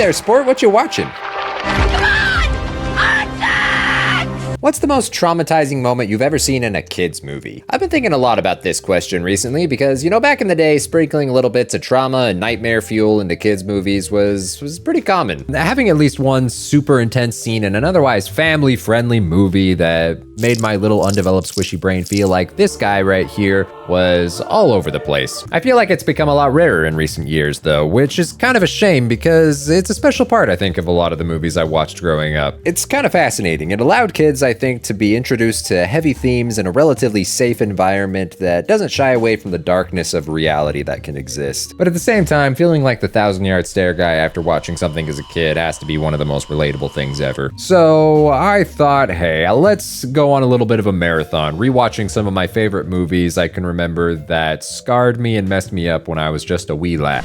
there, sport, what you watching? Come on! What's the most traumatizing moment you've ever seen in a kid's movie? I've been thinking a lot about this question recently because, back in the day, sprinkling little bits of trauma and nightmare fuel into kids' movies was pretty common. Having at least one super intense scene in an otherwise family-friendly movie that made my little undeveloped squishy brain feel like this guy right here was all over the place. I feel like it's become a lot rarer in recent years though, which is kind of a shame because it's a special part, I think, of a lot of the movies I watched growing up. It's kind of fascinating. It allowed kids, I think, to be introduced to heavy themes in a relatively safe environment that doesn't shy away from the darkness of reality that can exist. But at the same time, feeling like the 1,000-yard stare guy after watching something as a kid has to be one of the most relatable things ever. So I thought, hey, let's go on a little bit of a marathon, rewatching some of my favorite movies I can remember that scarred me and messed me up when I was just a wee lad.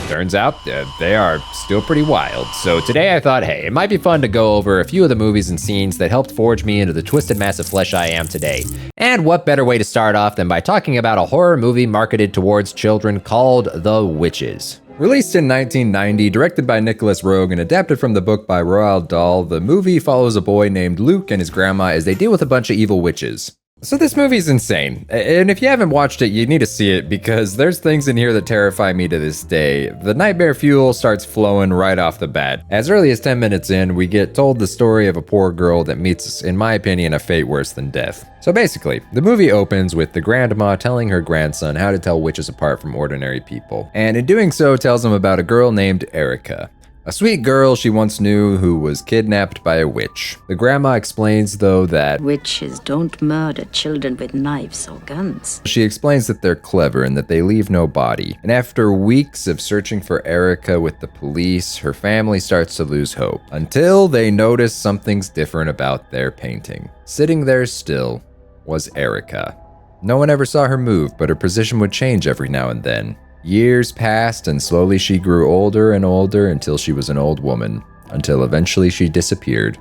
Turns out they are still pretty wild. So today I thought, hey, it might be fun to go over a few of the movies and scenes that helped forge me into the twisted mass of flesh I am today. And what better way to start off than by talking about a horror movie marketed towards children called The Witches. Released in 1990, directed by Nicholas Roeg and adapted from the book by Roald Dahl, the movie follows a boy named Luke and his grandma as they deal with a bunch of evil witches. So this movie's insane, and if you haven't watched it, you need to see it because there's things in here that terrify me to this day. The nightmare fuel starts flowing right off the bat. As early as 10 minutes in, we get told the story of a poor girl that meets, in my opinion, a fate worse than death. So basically, the movie opens with the grandma telling her grandson how to tell witches apart from ordinary people, and in doing so tells him about a girl named Erica. A sweet girl she once knew who was kidnapped by a witch. The grandma explains, though, that witches don't murder children with knives or guns. She explains that they're clever and that they leave no body. And after weeks of searching for Erica with the police, her family starts to lose hope. Until they notice something's different about their painting. Sitting there still was Erica. No one ever saw her move, but her position would change every now and then. Years passed, and slowly she grew older and older until she was an old woman, until eventually she disappeared,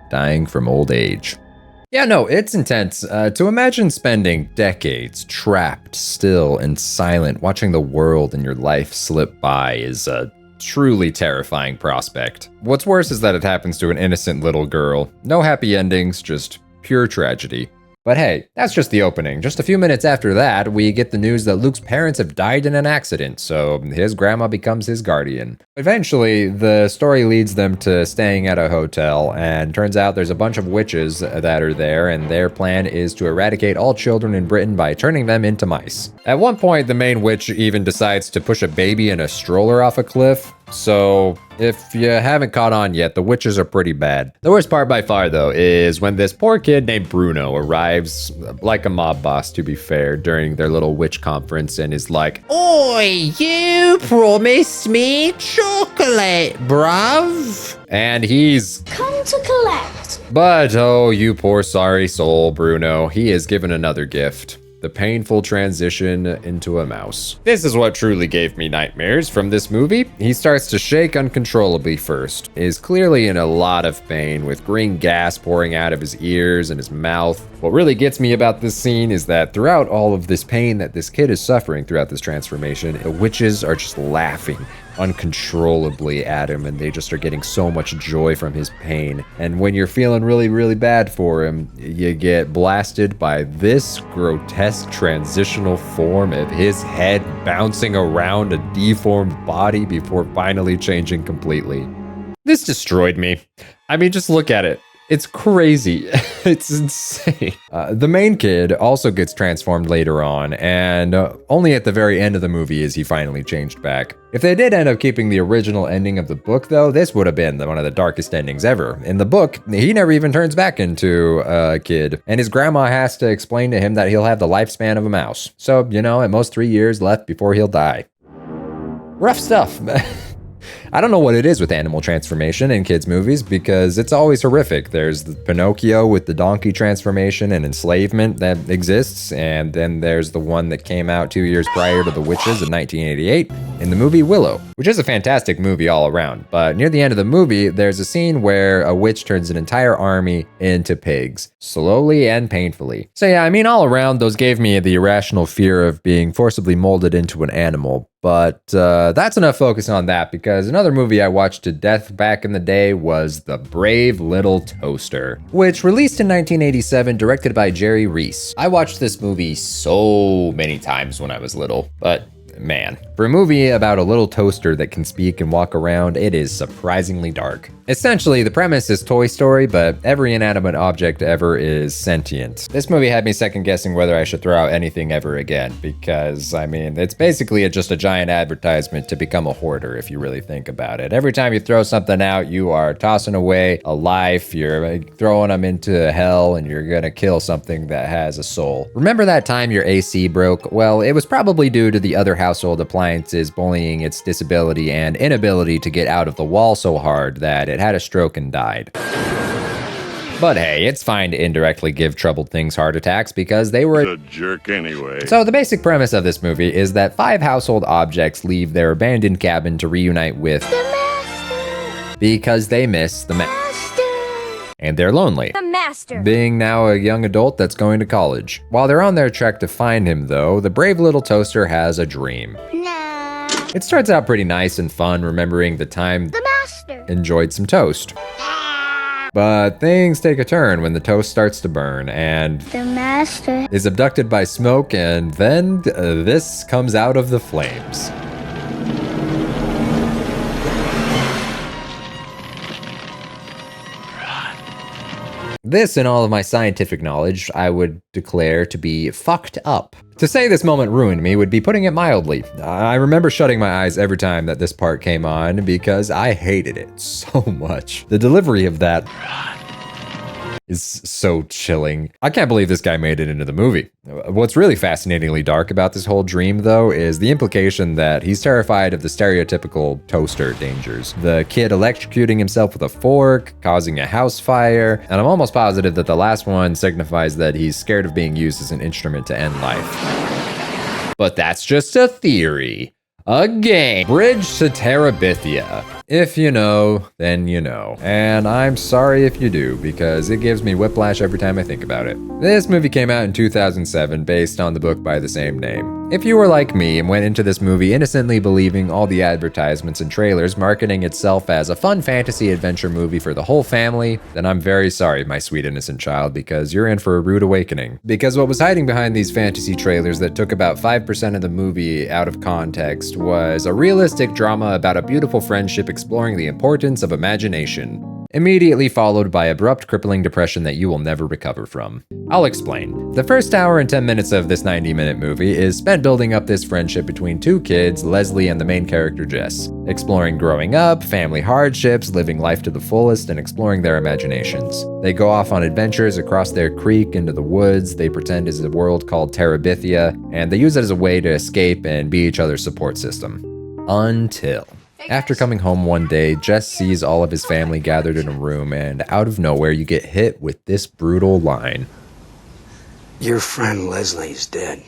dying from old age. Yeah, no, it's intense. To imagine spending decades trapped, still, and silent, watching the world and your life slip by is a truly terrifying prospect. What's worse is that it happens to an innocent little girl. No happy endings, just pure tragedy. But hey, that's just the opening. Just a few minutes after that, we get the news that Luke's parents have died in an accident, so his grandma becomes his guardian. Eventually, the story leads them to staying at a hotel, and turns out there's a bunch of witches that are there, and their plan is to eradicate all children in Britain by turning them into mice. At one point, the main witch even decides to push a baby in a stroller off a cliff. So, if you haven't caught on yet, the witches are pretty bad. The worst part by far, though, is when this poor kid named Bruno arrives, like a mob boss to be fair, during their little witch conference and is like, "Oi, you promised me chocolate, bruv." And he's Come to collect. But, oh, you poor sorry soul, Bruno. He is given another gift. The painful transition into a mouse. This is what truly gave me nightmares from this movie. He starts to shake uncontrollably first, is clearly in a lot of pain with green gas pouring out of his ears and his mouth. What really gets me about this scene is that throughout all of this pain that this kid is suffering throughout this transformation, the witches are just laughing uncontrollably at him, and they just are getting so much joy from his pain. And when you're feeling really, really bad for him, you get blasted by this grotesque transitional form of his head bouncing around a deformed body before finally changing completely. This destroyed me. I mean, just look at it. It's crazy. It's insane. The main kid also gets transformed later on, and only at the very end of the movie is he finally changed back. If they did end up keeping the original ending of the book, though, this would have been one of the darkest endings ever. In the book, he never even turns back into a kid, and his grandma has to explain to him that he'll have the lifespan of a mouse. So, at most 3 years left before he'll die. Rough stuff. I don't know what it is with animal transformation in kids' movies because it's always horrific. There's the Pinocchio with the donkey transformation and enslavement that exists, and then there's the one that came out 2 years prior to The Witches in 1988 in the movie Willow, which is a fantastic movie all around. But near the end of the movie, there's a scene where a witch turns an entire army into pigs, slowly and painfully. So yeah, I mean, all around, those gave me the irrational fear of being forcibly molded into an animal. But that's enough focus on that, because another movie I watched to death back in the day was The Brave Little Toaster, which released in 1987, directed by Jerry Reese. I watched this movie so many times when I was little, but man, for a movie about a little toaster that can speak and walk around, it is surprisingly dark. Essentially, the premise is Toy Story, but every inanimate object ever is sentient. This movie had me second guessing whether I should throw out anything ever again, because, I mean, it's basically just a giant advertisement to become a hoarder if you really think about it. Every time you throw something out, you are tossing away a life, you're throwing them into hell, and you're gonna kill something that has a soul. Remember that time your AC broke? Well, it was probably due to the other household appliances bullying its disability and inability to get out of the wall so hard that it had a stroke and died. But hey, it's fine to indirectly give troubled things heart attacks because they were a jerk anyway. So the basic premise of this movie is that 5 household objects leave their abandoned cabin to reunite with The master. because they miss the Master. and they're lonely. The master. Being now a young adult that's going to college. While they're on their trek to find him though, the brave little toaster has a dream. No. It starts out pretty nice and fun, remembering the time The master. enjoyed some toast. But things take a turn when the toast starts to burn and The master. is abducted by smoke, and then this comes out of the flames. This, in all of my scientific knowledge, I would declare to be fucked up. To say this moment ruined me would be putting it mildly. I remember shutting my eyes every time that this part came on because I hated it so much. The delivery of that is so chilling. I can't believe this guy made it into the movie. What's really fascinatingly dark about this whole dream, though, is the implication that he's terrified of the stereotypical toaster dangers. The kid electrocuting himself with a fork, causing a house fire, and I'm almost positive that the last one signifies that he's scared of being used as an instrument to end life. But that's just a theory. A game. Bridge to Terabithia. If you know, then you know. And I'm sorry if you do, because it gives me whiplash every time I think about it. This movie came out in 2007 based on the book by the same name. If you were like me and went into this movie innocently believing all the advertisements and trailers marketing itself as a fun fantasy adventure movie for the whole family, then I'm very sorry, my sweet innocent child, because you're in for a rude awakening. Because what was hiding behind these fantasy trailers that took about 5% of the movie out of context was a realistic drama about a beautiful friendship exploring the importance of imagination, immediately followed by abrupt crippling depression that you will never recover from. I'll explain. The first hour and 10 minutes of this 90-minute movie is spent building up this friendship between 2 kids, Leslie and the main character Jess, exploring growing up, family hardships, living life to the fullest, and exploring their imaginations. They go off on adventures across their creek into the woods they pretend is a world called Terabithia, and they use it as a way to escape and be each other's support system. Until after coming home one day, Jess sees all of his family gathered in a room, and out of nowhere, you get hit with this brutal line. Your friend Leslie's dead.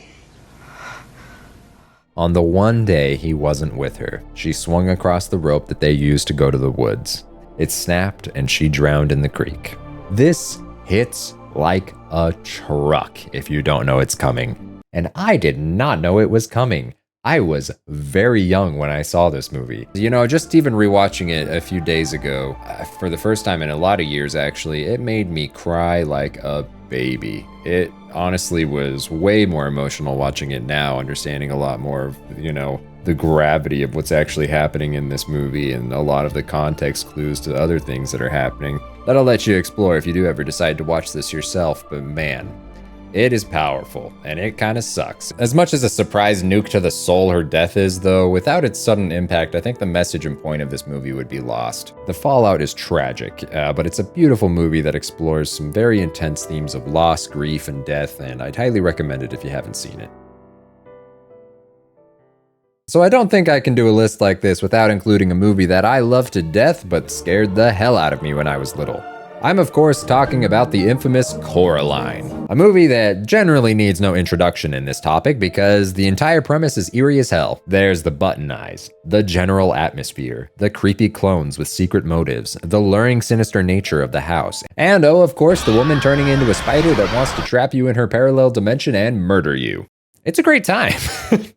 On the one day he wasn't with her, she swung across the rope that they used to go to the woods. It snapped, and she drowned in the creek. This hits like a truck if you don't know it's coming. And I did not know it was coming. I was very young when I saw this movie. You know, just even rewatching it a few days ago, for the first time in a lot of years actually, it made me cry like a baby. It honestly was way more emotional watching it now, understanding a lot more of, you know, the gravity of what's actually happening in this movie and a lot of the context clues to other things that are happening. That'll let you explore if you do ever decide to watch this yourself, but man, it is powerful, and it kind of sucks. As much as a surprise nuke to the soul her death is, though, without its sudden impact, I think the message and point of this movie would be lost. The fallout is tragic, but it's a beautiful movie that explores some very intense themes of loss, grief, and death, and I'd highly recommend it if you haven't seen it. So I don't think I can do a list like this without including a movie that I loved to death but scared the hell out of me when I was little. I'm of course talking about the infamous Coraline, a movie that generally needs no introduction in this topic because the entire premise is eerie as hell. There's the button eyes, the general atmosphere, the creepy clones with secret motives, the luring sinister nature of the house, and oh of course the woman turning into a spider that wants to trap you in her parallel dimension and murder you. It's a great time.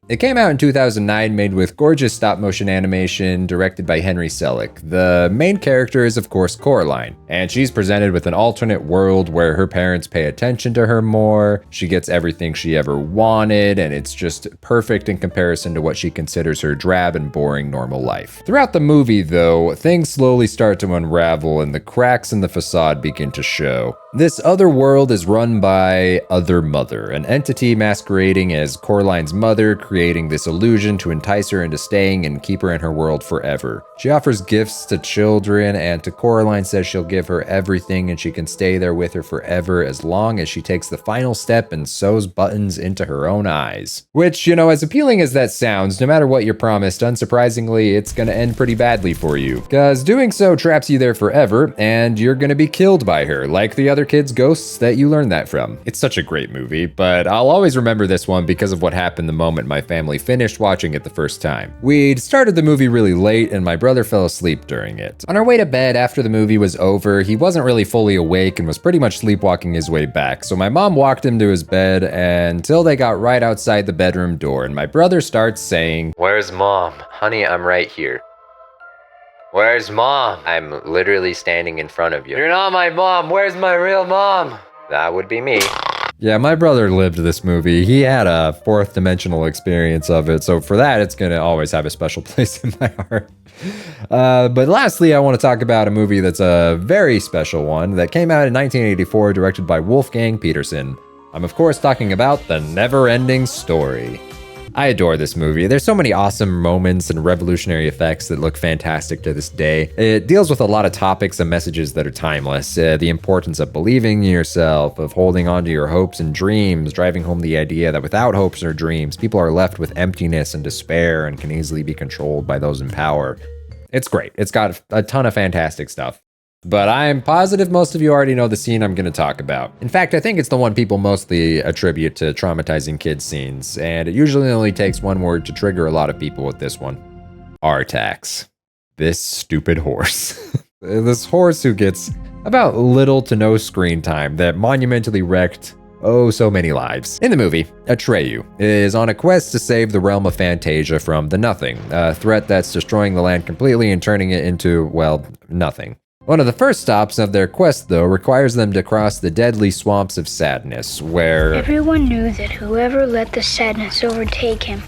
It came out in 2009, made with gorgeous stop-motion animation, directed by Henry Selick. The main character is, of course, Coraline, and she's presented with an alternate world where her parents pay attention to her more, she gets everything she ever wanted, and it's just perfect in comparison to what she considers her drab and boring normal life. Throughout the movie, though, things slowly start to unravel and the cracks in the facade begin to show. This other world is run by Other Mother, an entity masquerading as Coraline's mother, creating this illusion to entice her into staying and keep her in her world forever. She offers gifts to children, and to Coraline says she'll give her everything and she can stay there with her forever as long as she takes the final step and sews buttons into her own eyes. Which, you know, as appealing as that sounds, no matter what you're promised, unsurprisingly, it's gonna end pretty badly for you. Cause doing so traps you there forever, and you're gonna be killed by her, like the other kids' ghosts that you learned that from. It's such a great movie, but I'll always remember this one because of what happened the moment my family finished watching it the first time. We'd started the movie really late and my brother fell asleep during it. On our way to bed after the movie was over, he wasn't really fully awake and was pretty much sleepwalking his way back, so my mom walked him to his bed until they got right outside the bedroom door and my brother starts saying, "Where's Mom? Honey, I'm right here." "Where's Mom?" "I'm literally standing in front of you." "You're not my mom. Where's my real mom?" "That would be me." Yeah, my brother lived this movie. He had a fourth dimensional experience of it, so for that, it's gonna always have a special place in my heart. But lastly, I want to talk about a movie that's a very special one that came out in 1984, directed by Wolfgang Petersen. I'm of course talking about The Never-Ending Story. I adore this movie. There's so many awesome moments and revolutionary effects that look fantastic to this day. It deals with a lot of topics and messages that are timeless. The importance of believing in yourself, of holding on to your hopes and dreams, driving home the idea that without hopes or dreams, people are left with emptiness and despair and can easily be controlled by those in power. It's great. It's got a ton of fantastic stuff. But I'm positive most of you already know the scene I'm going to talk about. In fact, I think it's the one people mostly attribute to traumatizing kids scenes, and it usually only takes one word to trigger a lot of people with this one. Artax. This stupid horse. This horse who gets about little to no screen time that monumentally wrecked so many lives. In the movie, Atreyu is on a quest to save the realm of Fantasia from the Nothing, a threat that's destroying the land completely and turning it into, well, nothing. One of the first stops of their quest, though, requires them to cross the deadly swamps of sadness, where Everyone knew that whoever let the sadness overtake him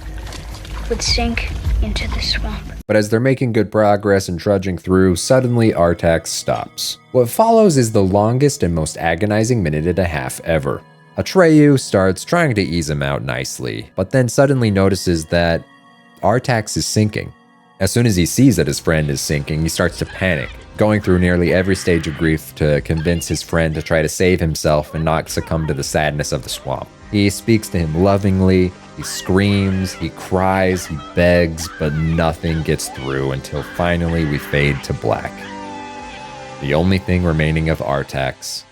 would sink into the swamp. But as they're making good progress and trudging through, suddenly Artax stops. What follows is the longest and most agonizing minute and a half ever. Atreyu starts trying to ease him out nicely, but then suddenly notices that Artax is sinking. As soon as he sees that his friend is sinking, he starts to panic, going through nearly every stage of grief to convince his friend to try to save himself and not succumb to the sadness of the swamp. He speaks to him lovingly, he screams, he cries, he begs, but nothing gets through until finally we fade to black. The only thing remaining of Artax.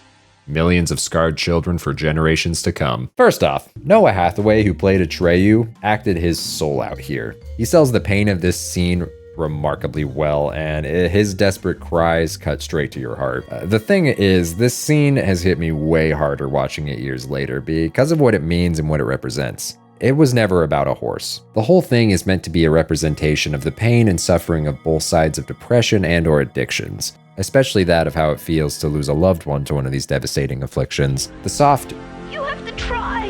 Millions of scarred children for generations to come. First off, Noah Hathaway, who played Atreyu, acted his soul out here. He sells the pain of this scene remarkably well, and his desperate cries cut straight to your heart. The thing is, this scene has hit me way harder watching it years later because of what it means and what it represents. It was never about a horse. The whole thing is meant to be a representation of the pain and suffering of both sides of depression and/or addictions, especially that of how it feels to lose a loved one to one of these devastating afflictions. The soft, You have to try.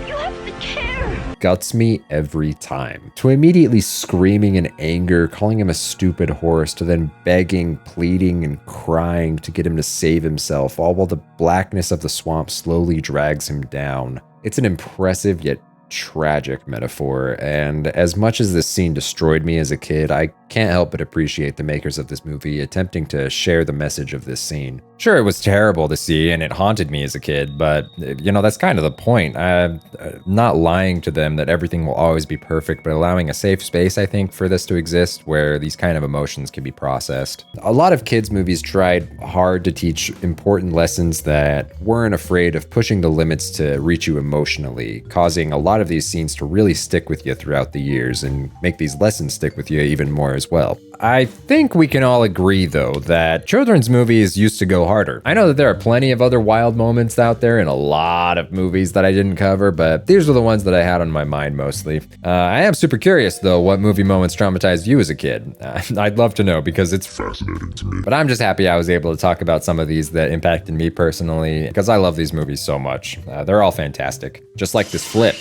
You have to care. guts me every time. To immediately screaming in anger, calling him a stupid horse, to then begging, pleading, and crying to get him to save himself, all while the blackness of the swamp slowly drags him down. It's an impressive yet tragic metaphor, and as much as this scene destroyed me as a kid, I can't help but appreciate the makers of this movie attempting to share the message of this scene. Sure, it was terrible to see and it haunted me as a kid, but that's kind of the point. I'm not lying to them that everything will always be perfect, but allowing a safe space, I think, for this to exist where these kind of emotions can be processed. A lot of kids' movies tried hard to teach important lessons that weren't afraid of pushing the limits to reach you emotionally, causing a lot of these scenes to really stick with you throughout the years and make these lessons stick with you even more as well. I think we can all agree, though, that children's movies used to go harder. I know that there are plenty of other wild moments out there in a lot of movies that I didn't cover, but these are the ones that I had on my mind mostly. I am super curious, though, what movie moments traumatized you as a kid. I'd love to know because it's fascinating to me. But I'm just happy I was able to talk about some of these that impacted me personally because I love these movies so much. They're all fantastic, just like this flip.